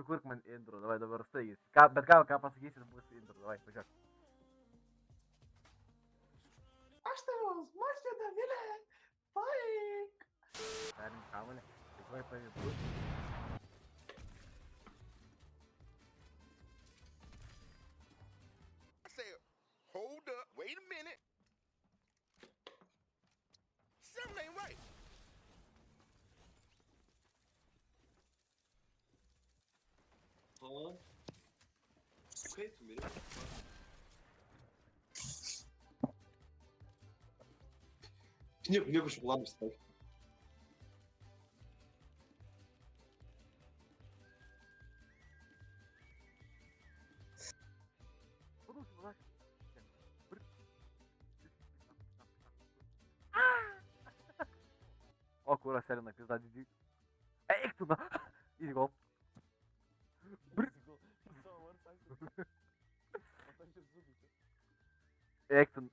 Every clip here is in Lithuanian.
sukurk man intro, davai dabar staigiai. Bet ką pasakysit, bus intro, davai, važiuok. Aš tavos, Mašvida Vilė, paik. Perink kamalį, tikrai pavyzdų. I said, hold up, wait a minute. Something ain't right. Tamam. Kayıt mı benim? Не кушай, ладно, вставь. Подушки, давай. O, kūras selina, pizda didžiai. Eik tu, na. Įsigol. Eik tu.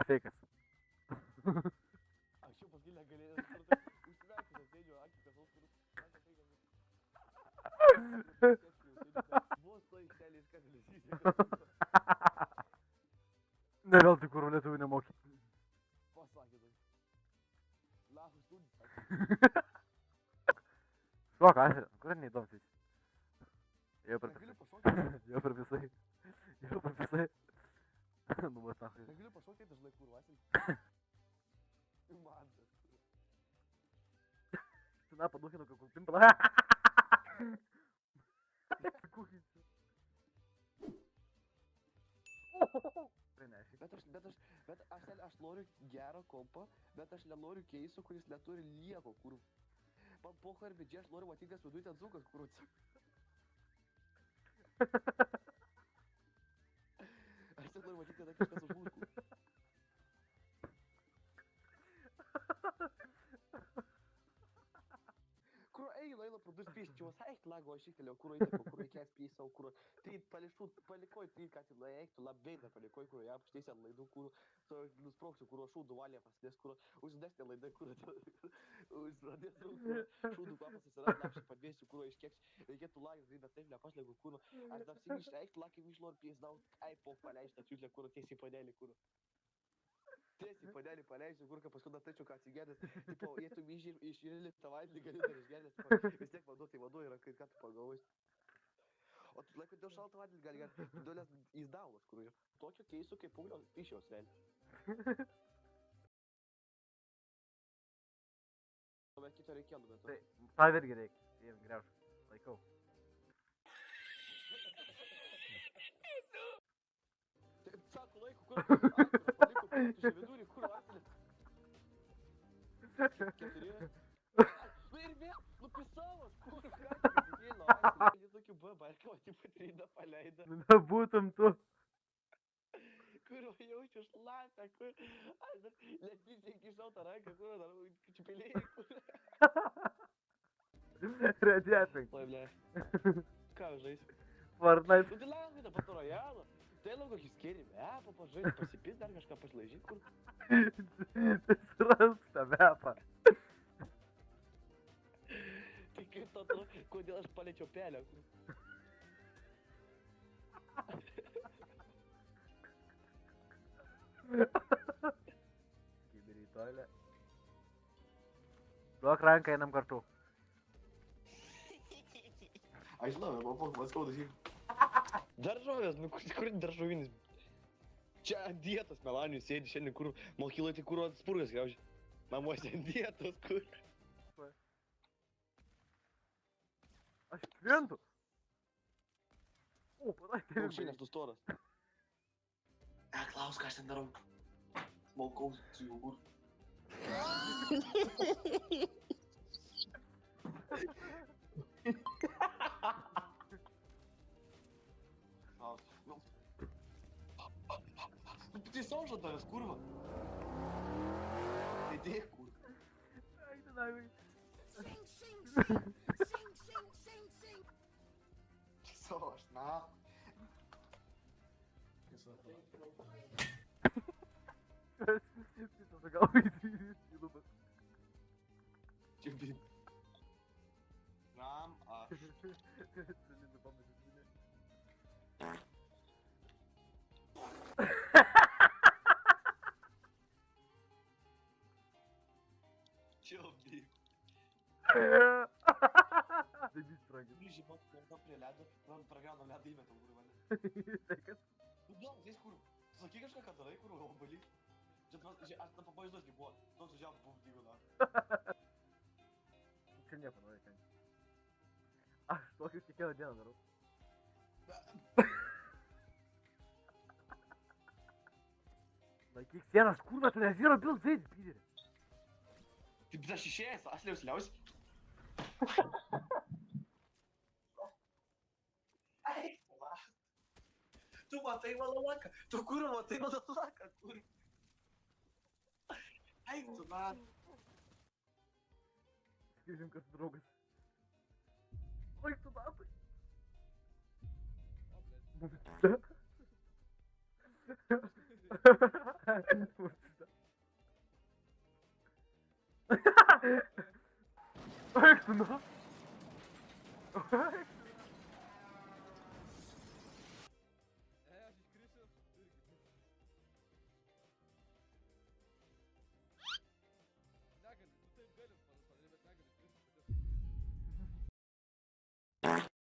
Feikas. Anksčiau pas gilę galėjau užsimerkti, sėdžiu, akį kasos, vos to ištelį iš katilės įsėdžiu. Ne vėl tik kūrų lietuvių nemoki. Pasakė tai. Lahus studijų. Šok, Asir, kur neįdomus jis? Jau per Negaliu visai. pašokti. Jau per visai. Jau per visai. Numas nahai. Negaliu pašokti, dažnai kurvasim. Man tas. Цена подухину, как у пимпла. Bet aš noriu gerą kompą, bet aš nenoriu keiso, kuris neturi lieko, kur... Man poha ir vidžiai, aš noriu matyti, kas viduje ten dzūkas, kur... Aš tik noriu matyti, kada kažkas užlūkų. Kur eina pro du spėsčios, eik lago, aš įkelio, kur eina, kur reikės pėsau, kur... Tai palikoj, tai ką tik eiktų, labai nepalikoj, kur ją apštėsi ant laidų, kur... Nusproksiu, kur šūdų valė pasidės, kur... Užsidesnė laida, kur... Užradės rūkų, šūdų kvapas atsiras, lapšį padėsiu, kur iškieks... Reikėtų lagį, bet taip nepaslėgu, kur... Aš dar sėgiš eik, lakį mišlor pėsdau, ai, pok paleista, čiūtlė, kur tiesiai padėlį, kur... Tiesiai padėlį paleisiu, kur paskui dar tačiau ką atsigėdęs, tipo, jei tu išrėlį tavaitį gali dar išgėdęs, vis tiek vanduo, tai vanduo yra, ką tu pagalvoji. O tu laikui dėl šaltą vandenį gali gerti, tu dėlės įzdaulas, kur ir tokio keisų kaip Paulių pišiaus, realiai. Bet kito reikėtų, bet... Tai, tau irgi reikia. Jiem greuž. Laikau. Taip, sako laiku, kur atvirą paliko, patušė vidurį, kur atvirą. Keturi. Nu ir vėl, nupisavas, kur ką tik vidėlą, atvirą. Jis tokių babarkavo, tipo trydą paleido. Na, būtum tu. Kur jaučiu šlapę, kur... Aš dar lėtysiai kišau tą ranką, kur dar čiupilėjai, kur... Radiating. Oi, ble. Ką žaisi? Fortnite. Nu tai langai dabar to rojalo. Tai lauko kokį skėrį vepą pažaisi, pasipis dar kažką pašlaižyt, kur... Tai suransk tą vepą. Tai kaip to atrodo, kodėl aš paliečiau pelę, kur... Kibirį į toilę. Duok ranką, einam kartu. Aš žinau, man skauda šiek. Daržovės, nu kur daržovinis? Čia ant dietos Melanijus sėdi šiandien, kur mokyklai tai kur spurgas grauži. Namuose ant dietos, kur... Aš krentu. O, parai, tai Aukšinės tu storas. Klaus, ką aš ten darau? Smolkaus su jogurtu. Klaus, nu... Nu, tai saužo tavęs, kurva. Tai dėk, kurva. Ai, tu nagui. Savo, aš na. Kas? Ой, ты, ёбан. Тебе. Нам аж. Целый забавный меня. Чё, блин? Забей строго. Ближе, вот, когда приляду, он программа ляда имя там курва. Ну да, здесь курва. Sakai kažką, ką darai, kur obelį. Aš tam pavaizduos, kaip buvo. Toks žiav buvo dygona. Ничего не было, конечно. А что ты хотел делать, народ? Laikyk sienas, kurva, tu nezero bil žaidži, pyderi. Kaip tas išėjęs, aš liaus. Tu matai mano laką, tu kur matai mano laką, kur. Eik tu, man. Скажем, как draugas. Ой, tu nahai. Mums da. Mums da. Ой, tu nahai. Ой.